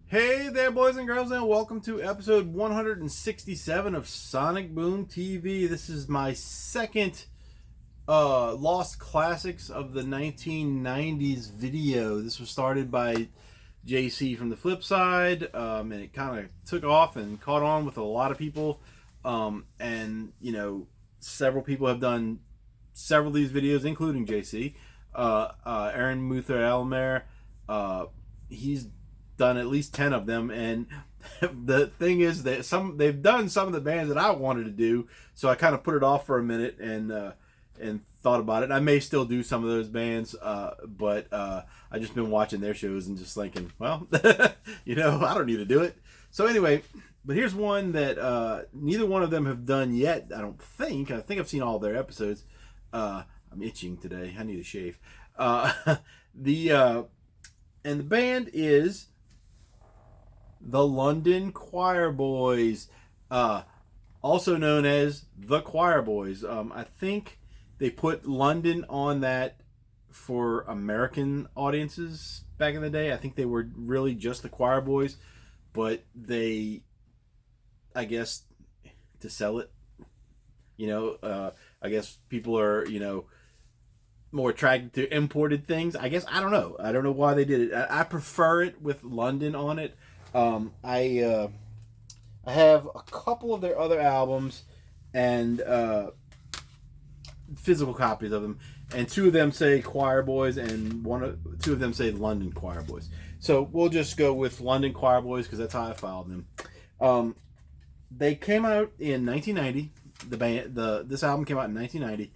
Hey there, boys and girls, and welcome to episode 167 of Sonic Boom TV. This is my second Lost Classics of the 1990s video. This was started by JC from the Flip Side, and it kind of took off and caught on with a lot of people. Several people have done several of these videos, including JC. Aaron Muther Almer, he's done at least 10 of them, and the thing is that they've done some of the bands that I wanted to do, so I kind of put it off for a minute and thought about it. I may still do some of those bands, but I just been watching their shows and just thinking, well, I don't need to do it. So anyway, but here's one that neither one of them have done yet. I think I've seen all their episodes. I'm itching today. I need a shave. And the band is the London Quireboys, also known as the Quireboys. I think they put London on that for American audiences back in the day. I think they were really just the Quireboys, but they, I guess, to sell it, I guess people are, more attracted to imported things. I guess I don't know why they did it. I prefer it with London on it. I have a couple of their other albums and physical copies of them, and two of them say Quireboys and two of them say London Quireboys. So we'll just go with London Quireboys because that's how I filed them. They came out in 1990. This album came out in 1990.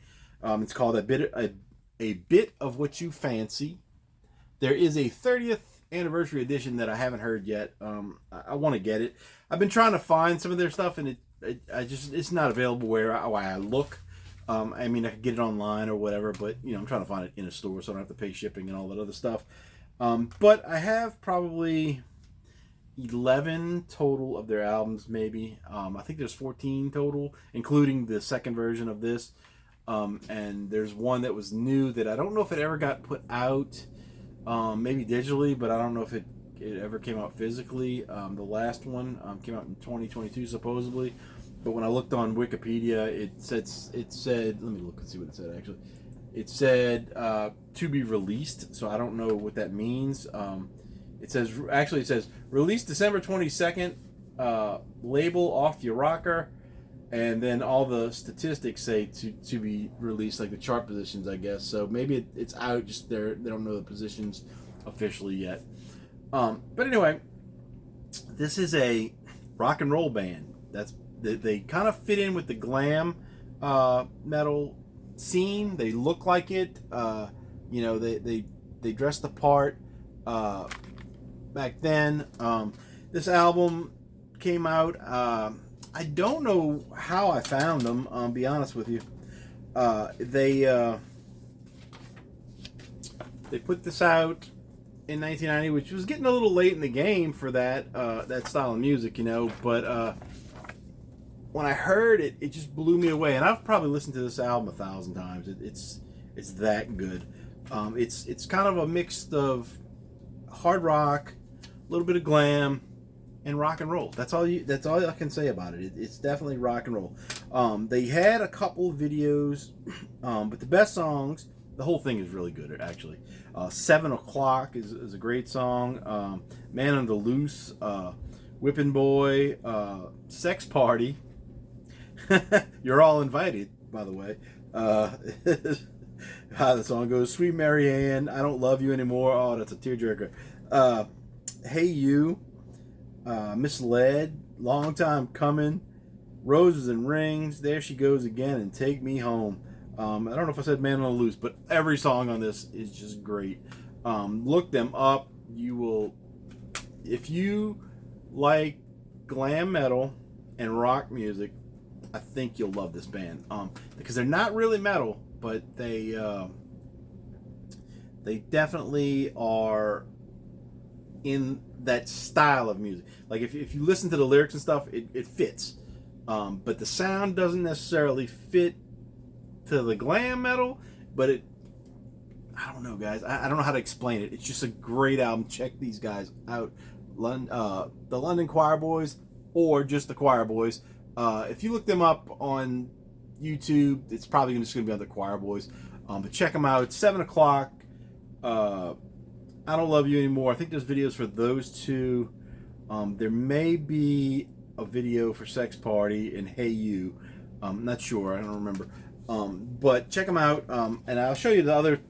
It's called a bit of what you fancy. There is a 30th anniversary edition that I haven't heard yet. I want to get it. I've been trying to find some of their stuff, and it's not available where I look. I mean, I could get it online or whatever, but I'm trying to find it in a store so I don't have to pay shipping and all that other stuff. But I have probably 11 total of their albums, maybe. I think there's 14 total, including the second version of this. And there's one that was new that I don't know if it ever got put out, maybe digitally, but I don't know if it ever came out physically. The last one came out in 2022 supposedly, but when I looked on Wikipedia, it said let me look and see what it said actually. It said to be released, so I don't know what that means. It says released December 22nd, label Off Your Rocker. And then all the statistics say to be released, like the chart positions, I guess. So maybe it's out, just they don't know the positions officially yet. But anyway, this is a rock and roll band. They kind of fit in with the glam metal scene. They look like it. They dress the part back then. This album came out. I don't know how I found them. Be honest with you. They put this out in 1990, which was getting a little late in the game for that style of music, But when I heard it, it just blew me away, and I've probably listened to this album 1,000 times. It's that good. It's kind of a mix of hard rock, a little bit of glam, and rock and roll. That's all I can say about it. It's definitely rock and roll. They had a couple of videos, but the best songs, the whole thing is really good actually. 7 O'Clock is a great song. Man on the Loose, Whippin' Boy, Sex Party. You're all invited, by the way. How the song goes, Sweet Mary Ann, I Don't Love You Anymore. Oh, that's a tearjerker. Hey You, Misled, Long Time Coming, Roses and Rings, There She Goes Again, and Take Me Home. I don't know if I said Man on the Loose, but every song on this is just great. Look them up. You will, if you like glam metal and rock music, I think you'll love this band. Because they're not really metal, but they definitely are in that style of music. Like if you listen to the lyrics and stuff, it fits. But the sound doesn't necessarily fit to the glam metal, but I don't know, guys. I don't know how to explain it. It's just a great album. Check these guys out. the London Quireboys, or just the Quireboys. If you look them up on YouTube, it's probably just going to be on the Quireboys. But check them out. It's 7 o'clock. I Don't Love You Anymore. I think there's videos for those two. There may be a video for Sex Party and Hey You. I'm not sure. I don't remember. But check them out. And I'll show you the other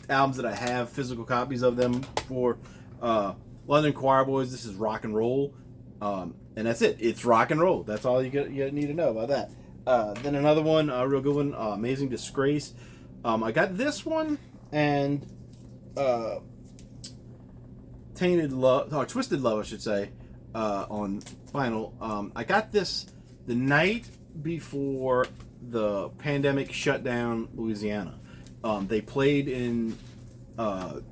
albums that I have physical copies of them for. London Quireboys. This is Rock and Roll. And that's it. It's rock and roll. That's all you need to know about that. Then another one, a real good one, Amazing Disgrace. I got this one and Tainted Love, or Twisted Love, I should say, on vinyl. I got this the night before the pandemic shut down Louisiana. They played in it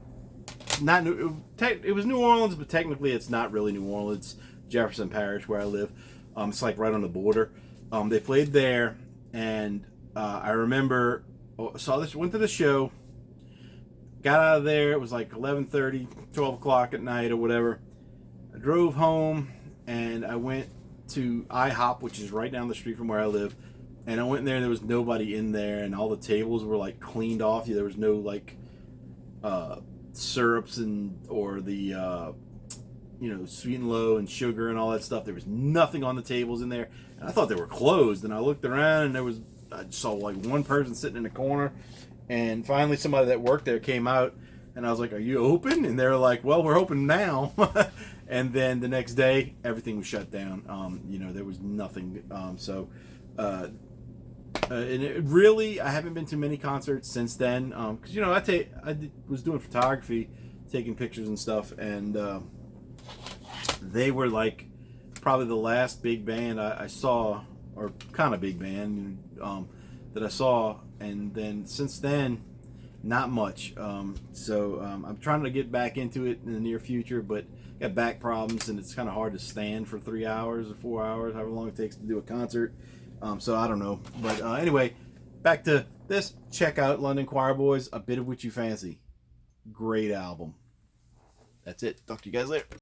was New Orleans, but technically it's not really New Orleans. Jefferson Parish, where I live. It's like right on the border. They played there, and I remember went to the show, got out of there. It was like 11:30, 12 o'clock at night or whatever. I drove home, and I went to IHOP, which is right down the street from where I live. And I went in there, and there was nobody in there, and all the tables were like cleaned off. There was no like syrups or the sweet and low and sugar and all that stuff. There was nothing on the tables in there, and I thought they were closed. And I looked around, and I saw like one person sitting in the corner, and finally somebody that worked there came out, and I was like, "Are you open?" And they're like, "Well, we're open now." And then the next day, everything was shut down. There was nothing. And it really, I haven't been to many concerts since then. Because I was doing photography, taking pictures and stuff, and they were like probably the last big band I saw, or kind of big band that I saw. And then since then, not much. I'm trying to get back into it in the near future, but got back problems, and it's kind of hard to stand for 3 hours or 4 hours, however long it takes to do a concert. So I don't know. But anyway, back to this. Check out London Quireboys, A Bit of What You Fancy. Great album. That's it. Talk to you guys later.